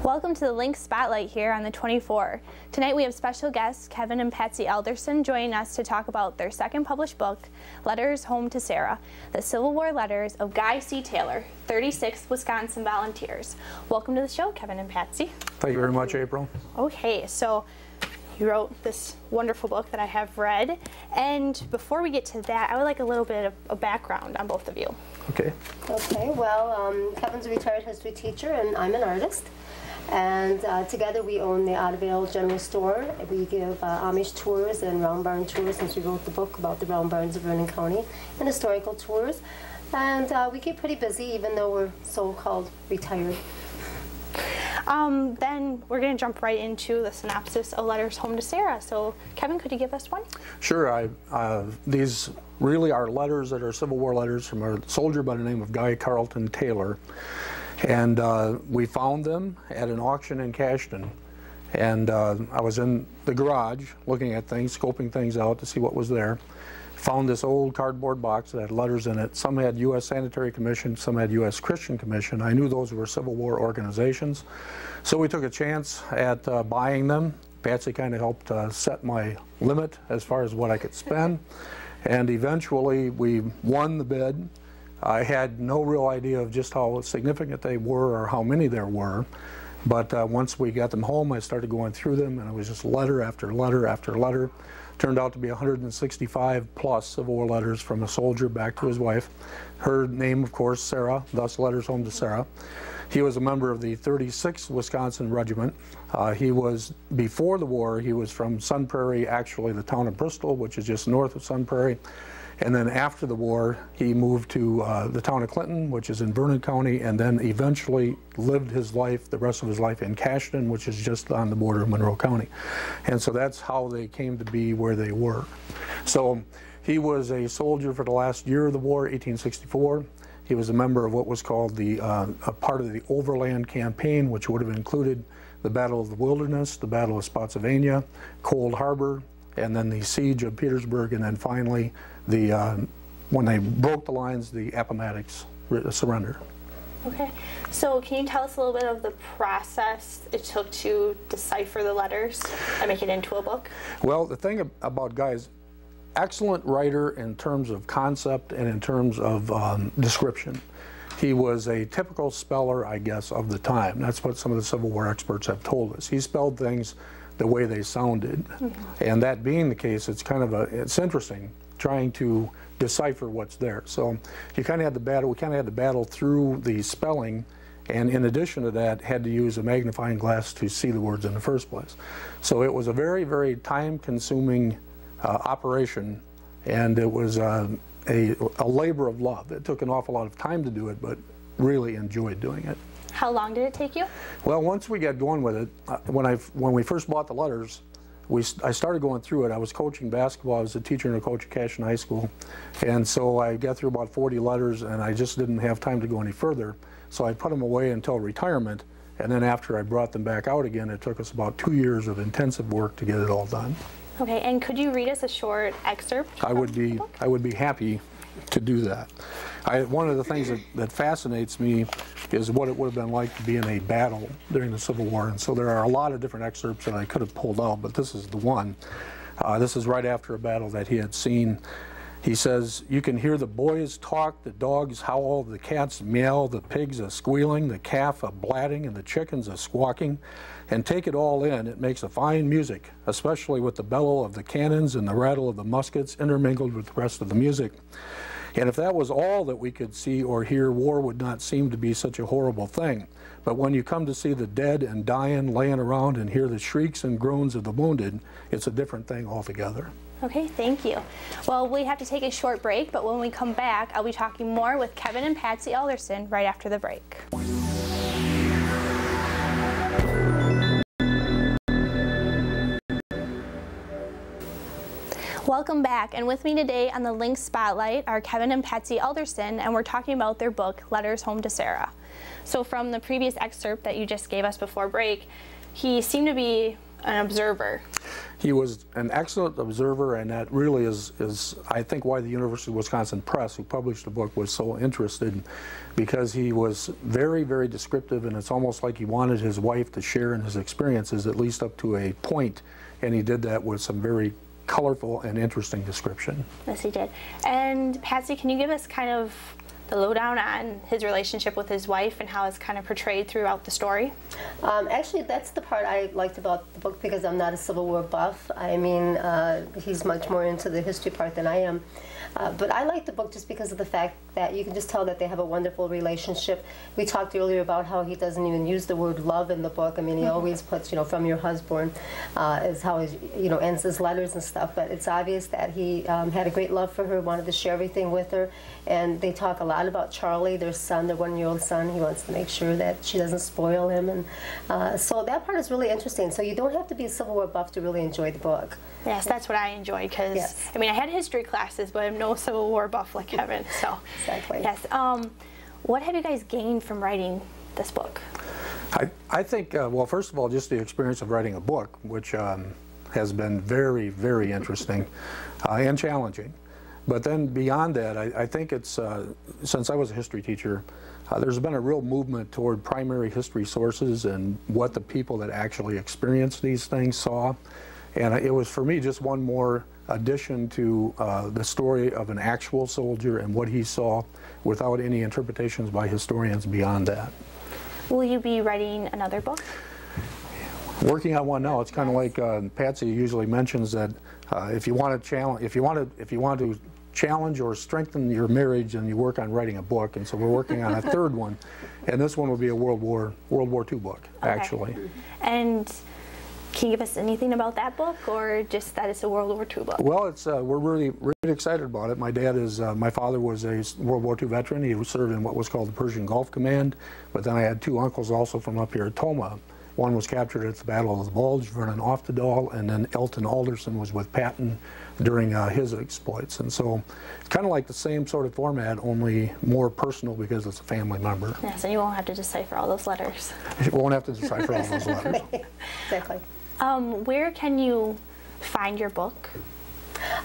Welcome to the Lynxx Spotlight here on the 24. Tonight we have special guests Kevin and Patsy Alderson joining us to talk about their second published book, Letters Home to Sarah, the Civil War Letters of Guy C. Taylor, 36th Wisconsin Volunteers. Welcome to the show, Kevin and Patsy. Thank you very much, April. Okay, so you wrote this wonderful book that I have read, and before we get to that, I would like a little bit of a background on both of you. Okay. Okay, well, Kevin's a retired history teacher and I'm an artist. And together we own the Otterville General Store. We give Amish tours and round barn tours since we wrote the book about the round barns of Vernon County, and historical tours. And we keep pretty busy even though we're so-called retired. Then we're going to jump right into the synopsis of Letters Home to Sarah. So Kevin, could you give us one? Sure. These really are letters that are Civil War letters from a soldier by the name of Guy Carlton Taylor. And we found them at an auction in Cashton. And I was in the garage looking at things, scoping things out to see what was there. Found this old cardboard box that had letters in it. Some had U.S. Sanitary Commission, some had U.S. Christian Commission. I knew those were Civil War organizations. So we took a chance at buying them. Patsy kind of helped set my limit as far as what I could spend. And eventually we won the bid. I had no real idea of just how significant they were or how many there were. But once we got them home, I started going through them, and it was just letter after letter after letter. Turned out to be 165 plus Civil War letters from a soldier back to his wife. Her name, of course, Sarah, thus Letters Home to Sarah. He was a member of the 36th Wisconsin Regiment. He was, before the war, he was from Sun Prairie, actually the town of Bristol, which is just north of Sun Prairie. And then after the war, he moved to the town of Clinton, which is in Vernon County, and then eventually lived his life, the rest of his life, in Cashton, which is just on the border of Monroe County. And so that's how they came to be where they were. So he was a soldier for the last year of the war, 1864. He was a member of what was called the a part of the Overland Campaign, which would have included the Battle of the Wilderness, the Battle of Spotsylvania, Cold Harbor, and then the Siege of Petersburg, and then finally when they broke the lines, the Appomattox surrender. Okay, so can you tell us a little bit of the process it took to decipher the letters and make it into a book? Well, the thing about Guy is excellent writer in terms of concept and in terms of description. He was a typical speller, I guess, of the time. That's what some of the Civil War experts have told us. He spelled things the way they sounded. Mm-hmm. And that being the case, it's kind of it's interesting trying to decipher what's there. So you kind of had the battle, we kind of had the battle through the spelling, and in addition to that, had to use a magnifying glass to see the words in the first place. So it was a very, very time-consuming operation, and it was a labor of love. It took an awful lot of time to do it, but really enjoyed doing it. How long did it take you? Well, once we got going with it, when we first bought the letters, I started going through it. I was coaching basketball. I was a teacher and a coach at Cashton High School. And so I got through about 40 letters, and I just didn't have time to go any further. So I put them away until retirement. And then after I brought them back out again, it took us about 2 years of intensive work to get it all done. Okay, and could you read us a short excerpt? I would be happy to do that. One of the things that fascinates me is what it would have been like to be in a battle during the Civil War. And so there are a lot of different excerpts that I could have pulled out, but this is the one. This is right after a battle that he had seen. He says, "You can hear the boys talk, the dogs howl, the cats meow, the pigs a squealing, the calf a blatting, and the chickens a squawking. And take it all in, it makes a fine music, especially with the bellow of the cannons and the rattle of the muskets intermingled with the rest of the music. And if that was all that we could see or hear, war would not seem to be such a horrible thing. But when you come to see the dead and dying laying around and hear the shrieks and groans of the wounded, it's a different thing altogether." Okay, thank you. Well, we have to take a short break, but when we come back, I'll be talking more with Kevin and Patsy Alderson right after the break. Welcome back, and with me today on the Lynxx Spotlight are Kevin and Patsy Alderson, and we're talking about their book, Letters Home to Sarah. So from the previous excerpt that you just gave us before break, he seemed to be an observer. He was an excellent observer, and that really is I think, why the University of Wisconsin Press, who published the book, was so interested, because he was very, very descriptive, and it's almost like he wanted his wife to share in his experiences, at least up to a point, and he did that with some very colorful and interesting description. Yes, he did. And Patsy, can you give us kind of the lowdown on his relationship with his wife and how it's kind of portrayed throughout the story? Actually, that's the part I liked about the book, because I'm not a Civil War buff. I mean, he's much more into the history part than I am. But I like the book just because of the fact that you can just tell that they have a wonderful relationship. We talked earlier about how he doesn't even use the word love in the book. I mean, he always puts, you know, from your husband, is how he, you know, ends his letters and stuff. But it's obvious that he had a great love for her, wanted to share everything with her. And they talk a lot about Charlie, their son, their one-year-old son. He wants to make sure that she doesn't spoil him. And so that part is really interesting. So you don't have to be a Civil War buff to really enjoy the book. Yes, that's what I enjoy, because, yes. I mean, I had history classes, but I'm no Civil War buff like Kevin, so. Exactly. Yes. What have you guys gained from writing this book? I think, well, first of all, just the experience of writing a book, which has been very, very interesting and challenging. But then beyond that, I think it's, since I was a history teacher, there's been a real movement toward primary history sources and what the people that actually experienced these things saw. And it was, for me, just one more addition to the story of an actual soldier and what he saw, without any interpretations by historians beyond that. Will you be writing another book? Working on one now. It's kind of like Patsy usually mentions that if you want to challenge, if you want to challenge or strengthen your marriage, and you work on writing a book. And so we're working on a third one, and this one will be a World War II book, actually. And can you give us anything about that book, or just that it's a World War II book? Well, it's we're really excited about it. My dad is my father was a World War II veteran. He served in what was called the Persian Gulf Command. But then I had two uncles also from up here at Toma. One was captured at the Battle of the Bulge, Vernon Oftedal, and then Elton Alderson was with Patton during his exploits. And so it's kind of like the same sort of format, only more personal because it's a family member. Yes, and you won't have to decipher all those letters. You won't have to decipher all those letters. Exactly. Where can you find your book?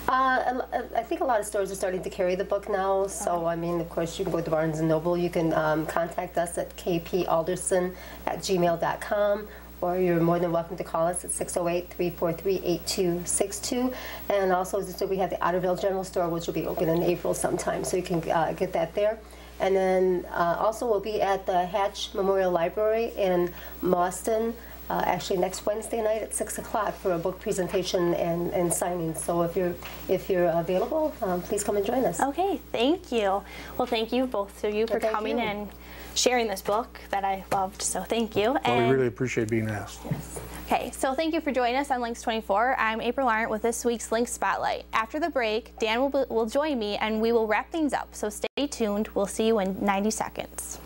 I think a lot of stores are starting to carry the book now. So, I mean, of course, you can go to Barnes & Noble. You can contact us at kpalderson@gmail.com, or you're more than welcome to call us at 608-343-8262. And also, as I said, we have the Otterville General Store, which will be open in April sometime, so you can get that there. And then also we'll be at the Hatch Memorial Library in Boston, actually next Wednesday night at 6 o'clock for a book presentation and signing. So if you're available, please come and join us. Okay, thank you. Well, thank you, both of you, for coming and sharing this book that I loved. So thank you. Well, we really appreciate being asked. Yes. Okay, so thank you for joining us on Lynxx 24. I'm April Arndt with this week's Lynxx Spotlight. After the break, Dan will join me and we will wrap things up. So stay tuned. We'll see you in 90 seconds.